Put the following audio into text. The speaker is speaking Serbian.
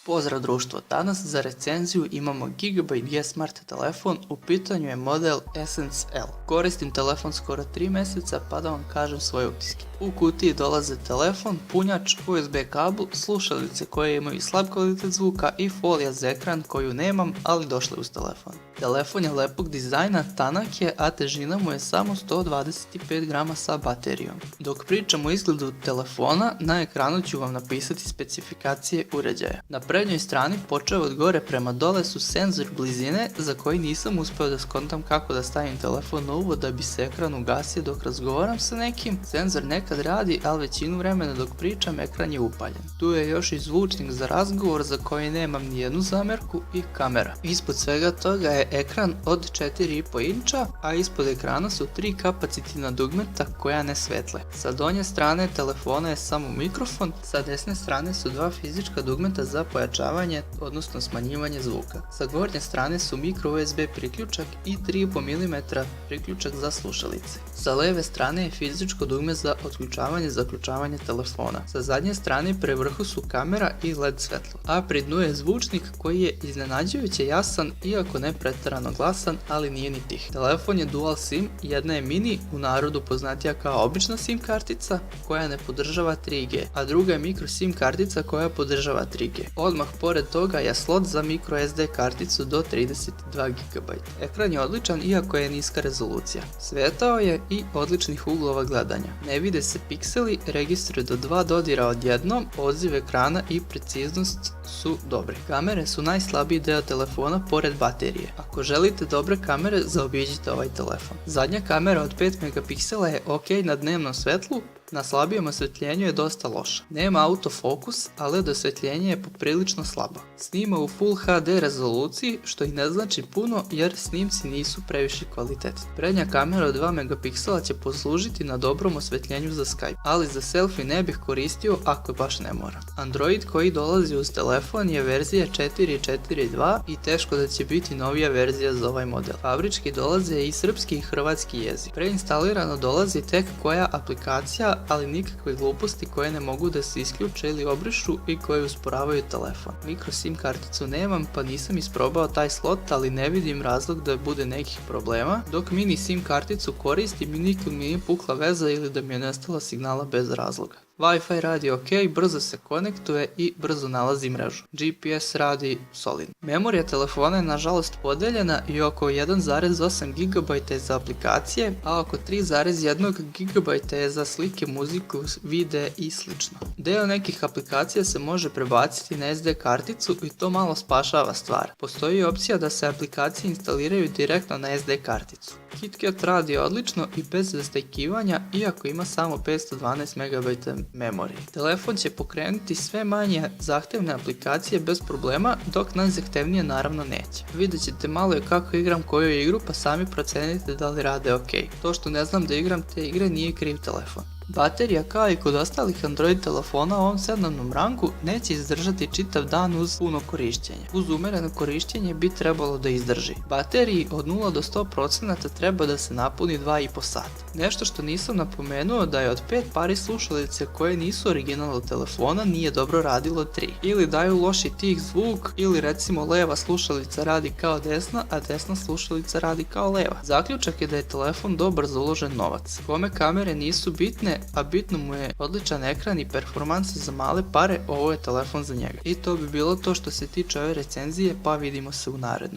Pozdrav društvo, danas za recenziju imamo Gigabyte G Smart telefon, u pitanju je model Essence L. Koristim telefon skoro 3 mjeseca pa da vam kažem svoje utiske. U kutiji dolaze telefon, punjač, USB kabel, slušalice koje imaju slab kvalitet zvuka i folija za ekran koju nemam, ali došla uz telefon. Telefon je lepog dizajna, tanak je, a težina mu je samo 125 grama sa baterijom. Dok pričam o izgledu telefona, na ekranu ću vam napisati specifikacije uređaja. Na prednjoj strani, počeo od gore prema dole, su senzor blizine za koji nisam uspio da skontam kako da stavim telefon na uvod da bi se ekran ugasio dok razgovaram sa nekim. Senzor nekad radi, ali većinu vremena dok pričam ekran je upaljen. Tu je još i zvučnik za razgovor za koji nemam nijednu zamjerku i kamera. Ispod svega toga je ekran od 4,5 inča, a ispod ekrana su 3 kapacitivna dugmeta koja ne svetle. Sa donje strane telefona je samo mikrofon, sa desne strane su 2 fizička dugmeta za pojačavanje, odnosno smanjivanje zvuka. Sa gornje strane su micro USB priključak i 3,5 mm priključak za slušalice. Sa leve strane je fizičko dugme za otključavanje i zaključavanje telefona. Sa zadnje strane pri vrhu su kamera i LED svetlo, a pri dnu je zvučnik koji je iznenađujuće jasan, iako ne pretjerano glasan, ali nije ni tih. Telefon je dual SIM, jedna je mini, u narodu poznatija kao obična SIM kartica koja ne podržava 3G, a druga je micro SIM kartica koja podržava 3G. Odmah pored toga je slot za micro SD karticu do 32 GB. Ekran je odličan iako je niska rezolucija. Svetao je i odličnih uglova gledanja. Ne vide se pikseli, registruje do 2 dodira odjednom, odziv ekrana i preciznost su dobri. Kamere su najslabiji deo telefona pored baterije. Ako želite dobre kamere, zaobiđite ovaj telefon. Zadnja kamera od 5 megapiksela je ok na dnevnom svetlu, na slabijem osvetljenju je dosta loša. Nema autofokus, a LED osvetljenje je poprilično slabo. Snima u Full HD rezoluciji, što i ne znači puno jer snimci nisu previše kvalitetni. Prednja kamera od 2 megapiksela će poslužiti na dobrom osvetljenju za Skype, ali za selfie ne bih koristio ako baš ne moram. Android koji dolazi uz telefon je verzija 4.4.2 i teško da će biti novija verzija za ovaj model. Fabrički dolaze i srpski i hrvatski jezik. Preinstalirano dolazi tek koja aplikacija, ali nikakve gluposti koje ne mogu da se isključe ili obrišu i koje usporavaju telefon. Micro SIM karticu nemam pa nisam isprobao taj slot, ali ne vidim razlog da bude nekih problema, dok mini SIM karticu koristim i nikad mi nije pukla veza ili da mi je nestala signala bez razloga. Wi-Fi radi ok, brzo se konektuje i brzo nalazi mrežu. GPS radi solidno. Memorija telefona je nažalost podeljena i oko 1,8 GB je za aplikacije, a oko 3,1 GB je za slike, muziku, videe i sl. Deo nekih aplikacija se može prebaciti na SD karticu i to malo spašava stvar. Postoji opcija da se aplikacije instaliraju direktno na SD karticu. KitKat radi odlično i bez zastajkivanja, iako ima samo 512 MB memorije. Telefon će pokrenuti sve manje zahtevne aplikacije bez problema, dok najzahtevnije naravno neće. Vidjet ćete malo je kako igram koju igru pa sami procenite da li rade ok. To što ne znam da igram te igre nije kriv telefon. Baterija kao i kod ostalih Android telefona u ovom sedmom rangu neće izdržati čitav dan uz puno korištenje. Uz umereno korištenje bi trebalo da izdrži. Bateriji od 0 do 100% treba da se napuni 2,5 sata. Nešto što nisam napomenuo da je od 5 pari slušalice koje nisu original telefona nije dobro radilo 3. Ili daju loši tih zvuk, ili recimo leva slušalica radi kao desna, a desna slušalica radi kao leva. Zaključak je da je telefon dobar za uložen novac. Kome kamere nisu bitne, a bitno mu je odličan ekran i performansa za male pare, ovo je telefon za njega. I to bi bilo to što se tiče ove recenzije, pa vidimo se u narednoj.